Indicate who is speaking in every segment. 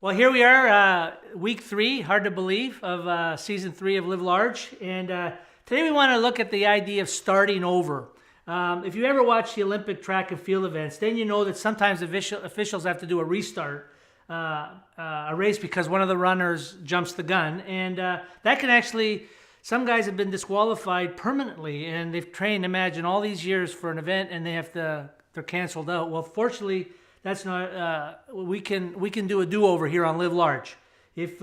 Speaker 1: Well, here we are, week 3, hard to believe, of season 3 of Live Large. And today we want to look at the idea of starting over. If you ever watch the Olympic track and field events, then you know that sometimes officials have to do a restart, a race, because one of the runners jumps the gun. And that can actually, some guys have been disqualified permanently, and they've trained, imagine, all these years for an event, and they're canceled out. Well, fortunately, that's not. We can do a do-over here on Live Large. If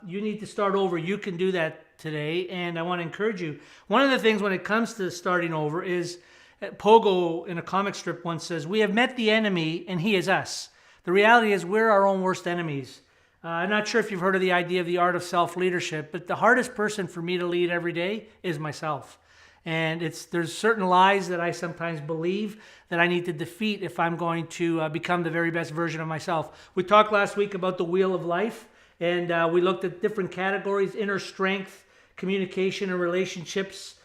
Speaker 1: you need to start over, you can do that today. And I want to encourage you. One of the things when it comes to starting over is Pogo in a comic strip once says, "We have met the enemy, and he is us." The reality is we're our own worst enemies. I'm not sure if you've heard of the idea of the art of self-leadership, but the hardest person for me to lead every day is myself. And there's certain lies that I sometimes believe that I need to defeat if I'm going to become the very best version of myself. We talked last week about the wheel of life, and we looked at different categories: inner strength, communication and relationships,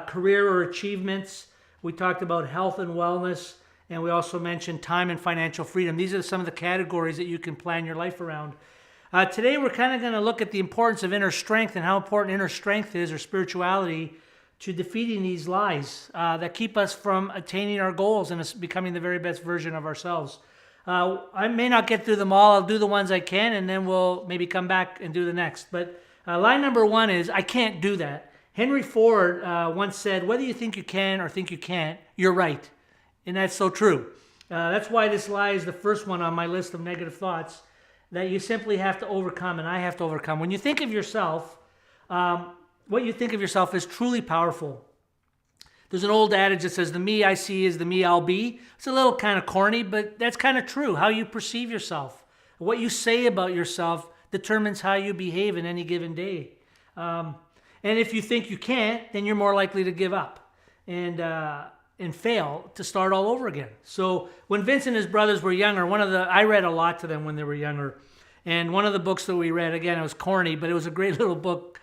Speaker 1: career or achievements. We talked about health and wellness, and we also mentioned time and financial freedom. These are some of the categories that you can plan your life around. Today we're kind of going to look at the importance of inner strength and how important inner strength is, or spirituality, to defeating these lies that keep us from attaining our goals and becoming the very best version of ourselves. I may not get through them all. I'll do the ones I can, and then we'll maybe come back and do the next. But line number 1 is, I can't do that. Henry Ford once said, "Whether you think you can or think you can't, you're right." And that's so true. That's why this lie is the first one on my list of negative thoughts that you simply have to overcome, and I have to overcome. When you think of yourself, what you think of yourself is truly powerful. There's an old adage that says, "The me I see is the me I'll be." It's a little kind of corny, but that's kind of true. How you perceive yourself, what you say about yourself, determines how you behave in any given day. And if you think you can't, then you're more likely to give up and fail to start all over again. So when Vince and his brothers were younger, I read a lot to them when they were younger. And one of the books that we read, again, it was corny, but it was a great little book,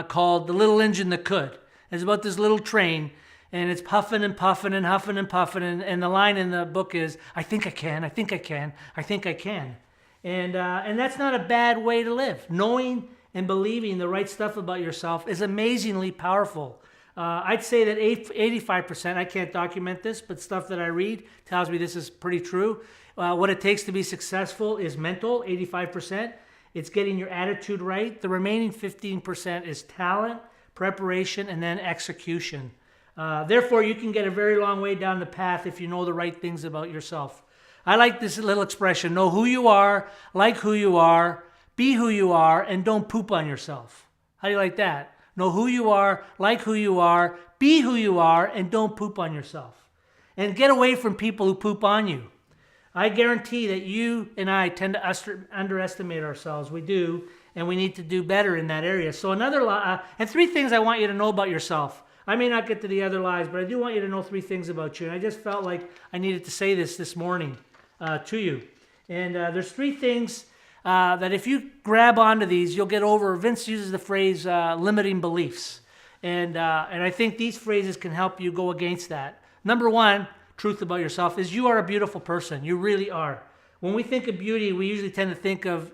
Speaker 1: called The Little Engine That Could. It's about this little train, and it's puffing and puffing and huffing and puffing, and the line in the book is, "I think I can, I think I can, I think I can." And that's not a bad way to live. Knowing and believing the right stuff about yourself is amazingly powerful. I'd say that 85%, I can't document this, but stuff that I read tells me this is pretty true. What it takes to be successful is mental, 85%. It's getting your attitude right. The remaining 15% is talent, preparation, and then execution. Therefore, you can get a very long way down the path if you know the right things about yourself. I like this little expression: know who you are, like who you are, be who you are, and don't poop on yourself. How do you like that? Know who you are, like who you are, be who you are, and don't poop on yourself. And get away from people who poop on you. I guarantee that you and I tend to underestimate ourselves. We do, and we need to do better in that area. So and 3 things I want you to know about yourself. I may not get to the other lies, but I do want you to know 3 things about you. And I just felt like I needed to say this morning to you. And there's 3 things that if you grab onto these, you'll get over. Vince uses the phrase limiting beliefs. And I think these phrases can help you go against that. Number 1, truth about yourself, is you are a beautiful person. You really are. When we think of beauty, we usually tend to think of,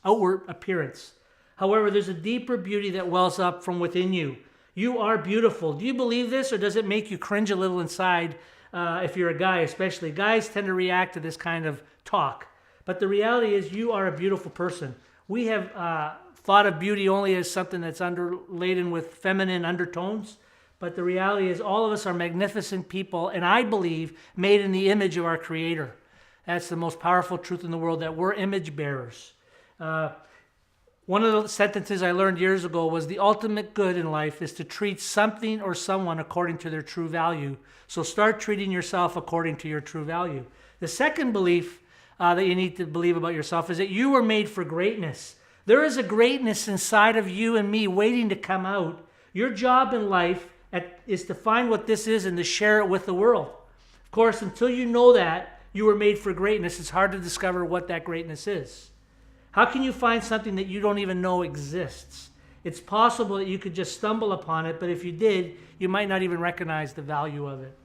Speaker 1: outward appearance. However, there's a deeper beauty that wells up from within you. You are beautiful. Do you believe this, or does it make you cringe a little inside? If you're a guy, especially. Guys tend to react to this kind of talk. But the reality is you are a beautiful person. We have thought of beauty only as something that's laden with feminine undertones. But the reality is all of us are magnificent people, and I believe made in the image of our Creator. That's the most powerful truth in the world, that we're image bearers. One of the sentences I learned years ago was, the ultimate good in life is to treat something or someone according to their true value. So start treating yourself according to your true value. The second belief that you need to believe about yourself is that you were made for greatness. There is a greatness inside of you and me waiting to come out. Your job in life is to find what this is and to share it with the world. Of course, until you know that you were made for greatness, it's hard to discover what that greatness is. How can you find something that you don't even know exists? It's possible that you could just stumble upon it, but if you did, you might not even recognize the value of it.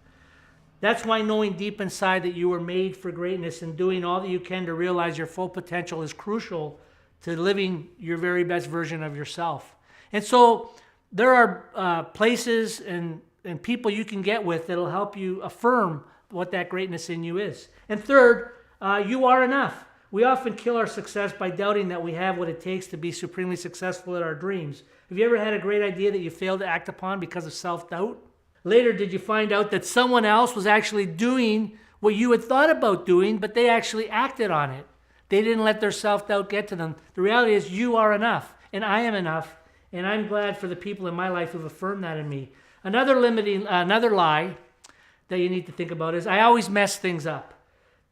Speaker 1: That's why knowing deep inside that you were made for greatness and doing all that you can to realize your full potential is crucial to living your very best version of yourself. And so there are places and people you can get with that'll help you affirm what that greatness in you is. And third, you are enough. We often kill our success by doubting that we have what it takes to be supremely successful at our dreams. Have you ever had a great idea that you failed to act upon because of self-doubt? Later, did you find out that someone else was actually doing what you had thought about doing, but they actually acted on it? They didn't let their self-doubt get to them. The reality is you are enough, and I am enough, and I'm glad for the people in my life who've affirmed that in me. Another lie that you need to think about is I always mess things up.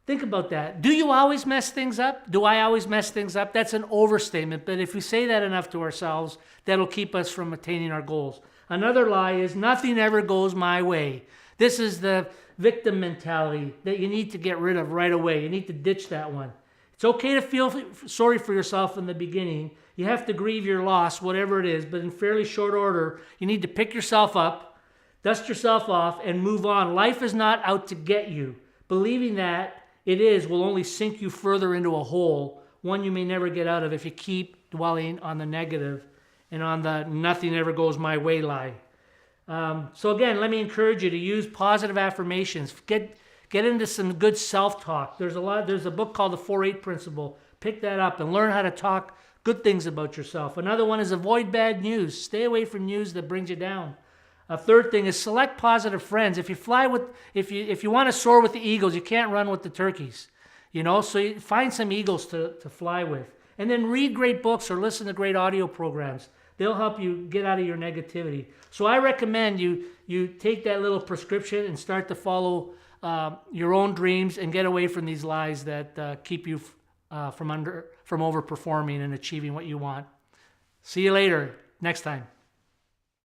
Speaker 1: Think about that. Do you always mess things up? Do I always mess things up? That's an overstatement, but if we say that enough to ourselves, that'll keep us from attaining our goals. Another lie is nothing ever goes my way. This is the victim mentality that you need to get rid of right away. You need to ditch that one. It's okay to feel sorry for yourself in the beginning. You have to grieve your loss, whatever it is, but in fairly short order, you need to pick yourself up, dust yourself off, and move on. Life is not out to get you. Believing that it is will only sink you further into a hole, one you may never get out of if you keep dwelling on the negative and on the nothing ever goes my way lie. So again, let me encourage you to use positive affirmations. Get into some good self-talk. There's a book called The 4-8 Principle. Pick that up and learn how to talk good things about yourself. Another one is avoid bad news. Stay away from news that brings you down. A third thing is select positive friends. If you want to soar with the eagles, you can't run with the turkeys. So you find some eagles to fly with. And then read great books or listen to great audio programs. They'll help you get out of your negativity. So I recommend you take that little prescription and start to follow your own dreams and get away from these lies that keep you from overperforming and achieving what you want. See you later, next time.